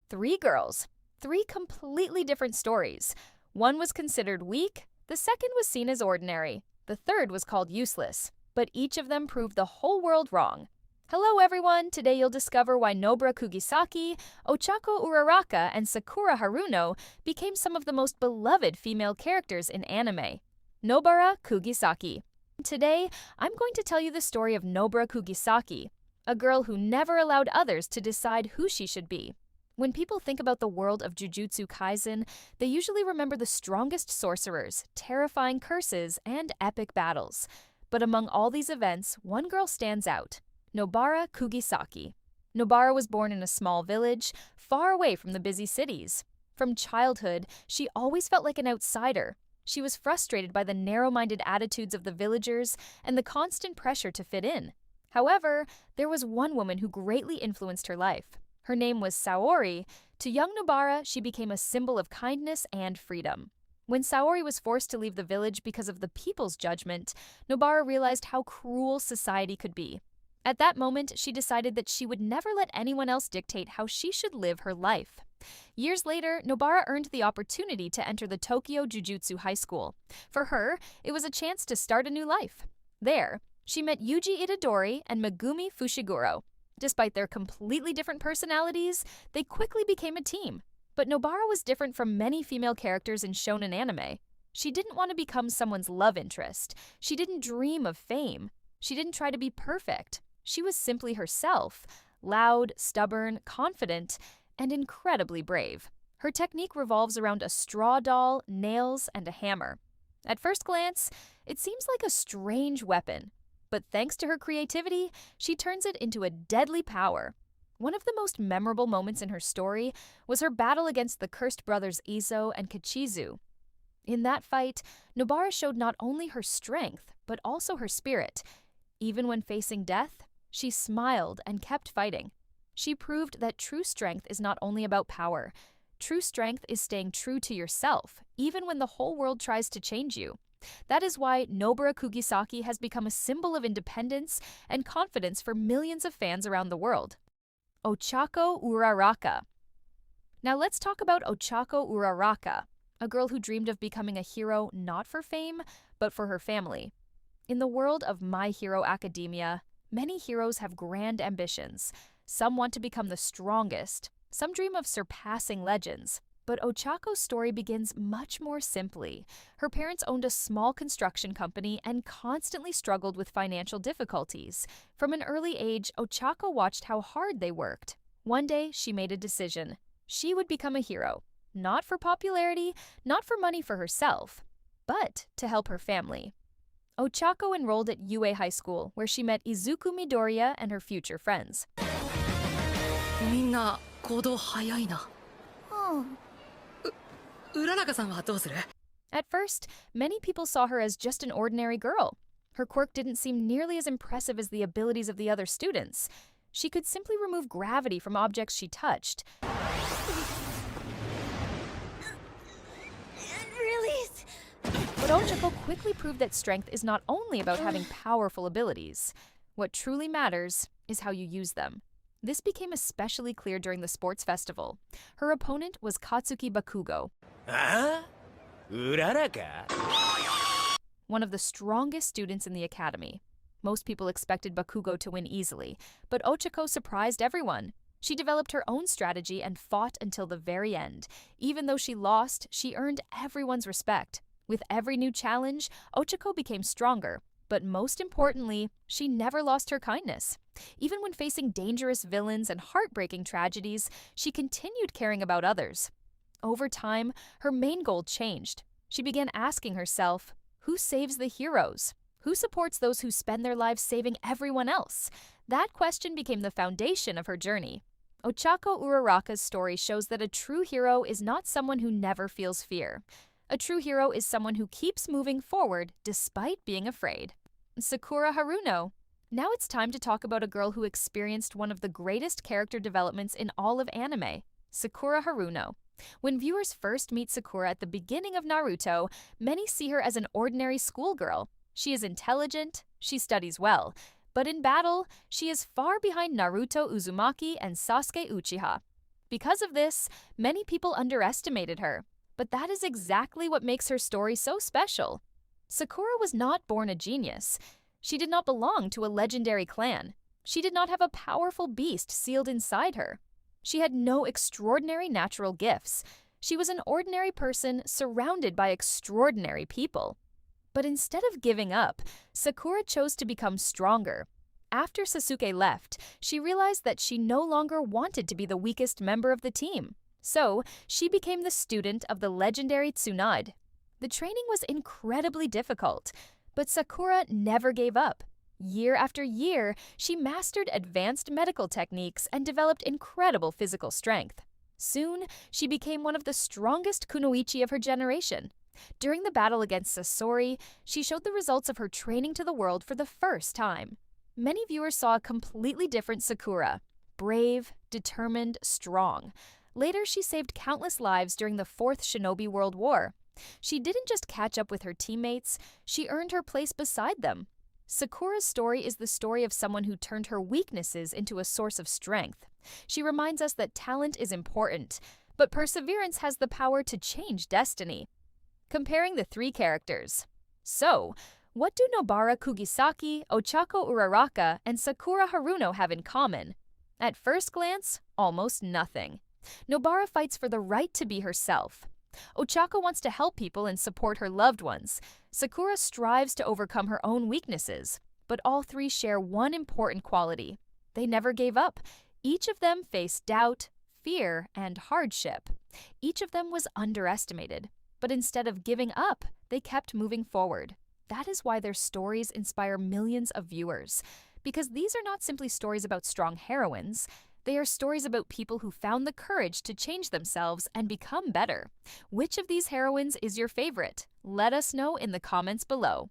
Three girls, three completely different stories. One was considered weak, the second was seen as ordinary, the third was called useless, but each of them proved the whole world wrong. Hello everyone, today you'll discover why Nobara Kugisaki, Ochaco Uraraka, and Sakura Haruno became some of the most beloved female characters in anime. Nobara Kugisaki. Today, I'm going to tell you the story of Nobara Kugisaki, a girl who never allowed others to decide who she should be. When people think about the world of Jujutsu Kaisen, they usually remember the strongest sorcerers, terrifying curses, and epic battles. But among all these events, one girl stands out: Nobara Kugisaki. Nobara was born in a small village, far away from the busy cities. From childhood, she always felt like an outsider. She was frustrated by the narrow-minded attitudes of the villagers and the constant pressure to fit in. However, there was one woman who greatly influenced her life. Her name was Saori. To young Nobara, she became a symbol of kindness and freedom. When Saori was forced to leave the village because of the people's judgment, Nobara realized how cruel society could be. At that moment, she decided that she would never let anyone else dictate how she should live her life. Years later, Nobara earned the opportunity to enter the Tokyo Jujutsu High School. For her, it was a chance to start a new life. There, she met Yuji Itadori and Megumi Fushiguro. Despite their completely different personalities, they quickly became a team. But Nobara was different from many female characters in shonen anime. She didn't want to become someone's love interest. She didn't dream of fame. She didn't try to be perfect. She was simply herself, loud, stubborn, confident, and incredibly brave. Her technique revolves around a straw doll, nails, and a hammer. At first glance, it seems like a strange weapon. But thanks to her creativity, she turns it into a deadly power. One of the most memorable moments in her story was her battle against the cursed brothers Izo and Kichizu. In that fight, Nobara showed not only her strength, but also her spirit. Even when facing death, she smiled and kept fighting. She proved that true strength is not only about power. True strength is staying true to yourself, even when the whole world tries to change you. That is why Nobara Kugisaki has become a symbol of independence and confidence for millions of fans around the world. Ochaco Uraraka. Now let's talk about Ochaco Uraraka, a girl who dreamed of becoming a hero not for fame, but for her family. In the world of My Hero Academia, many heroes have grand ambitions. Some want to become the strongest. Some dream of surpassing legends. But Ochaco's story begins much more simply. Her parents owned a small construction company and constantly struggled with financial difficulties. From an early age, Ochaco watched how hard they worked. One day, she made a decision. She would become a hero. Not for popularity, not for money for herself, but to help her family. Ochaco enrolled at UA High School, where she met Izuku Midoriya and her future friends. みんな行動早いな。うららかさんはどうする？ At first, many people saw her as just an ordinary girl. Her quirk didn't seem nearly as impressive as the abilities of the other students. She could simply remove gravity from objects she touched. Release! But Ochaco quickly proved that strength is not only about having powerful abilities. What truly matters is how you use them. This became especially clear during the sports festival. Her opponent was Katsuki Bakugo, Uraraka? one of the strongest students in the academy. Most people expected Bakugo to win easily, but Ochaco surprised everyone. She developed her own strategy and fought until the very end. Even though she lost, she earned everyone's respect. With every new challenge, Ochaco became stronger. But most importantly, she never lost her kindness. Even when facing dangerous villains and heartbreaking tragedies, she continued caring about others. Over time, her main goal changed. She began asking herself, who saves the heroes? Who supports those who spend their lives saving everyone else? That question became the foundation of her journey. Ochaco Uraraka's story shows that a true hero is not someone who never feels fear. A true hero is someone who keeps moving forward despite being afraid. Sakura Haruno. Now it's time to talk about a girl who experienced one of the greatest character developments in all of anime, Sakura Haruno. When viewers first meet Sakura at the beginning of Naruto, many see her as an ordinary schoolgirl. She is intelligent, she studies well, but in battle, she is far behind Naruto Uzumaki and Sasuke Uchiha. Because of this, many people underestimated her. But that is exactly what makes her story so special. Sakura was not born a genius. She did not belong to a legendary clan. She did not have a powerful beast sealed inside her. She had no extraordinary natural gifts. She was an ordinary person surrounded by extraordinary people. But instead of giving up, Sakura chose to become stronger. After Sasuke left, she realized that she no longer wanted to be the weakest member of the team. So, she became the student of the legendary Tsunade. The training was incredibly difficult, but Sakura never gave up. Year after year, she mastered advanced medical techniques and developed incredible physical strength. Soon, she became one of the strongest kunoichi of her generation. During the battle against Sasori, she showed the results of her training to the world for the first time. Many viewers saw a completely different Sakura. Brave, determined, strong. Later, she saved countless lives during the Fourth Shinobi World War. She didn't just catch up with her teammates, she earned her place beside them. Sakura's story is the story of someone who turned her weaknesses into a source of strength. She reminds us that talent is important, but perseverance has the power to change destiny. Comparing the three characters. So, what do Nobara Kugisaki, Ochaco Uraraka, and Sakura Haruno have in common? At first glance, almost nothing. Nobara fights for the right to be herself. Ochaco wants to help people and support her loved ones. Sakura strives to overcome her own weaknesses. But all three share one important quality. They never gave up. Each of them faced doubt, fear, and hardship. Each of them was underestimated. But instead of giving up, they kept moving forward. That is why their stories inspire millions of viewers. Because these are not simply stories about strong heroines. They are stories about people who found the courage to change themselves and become better. Which of these heroines is your favorite? Let us know in the comments below.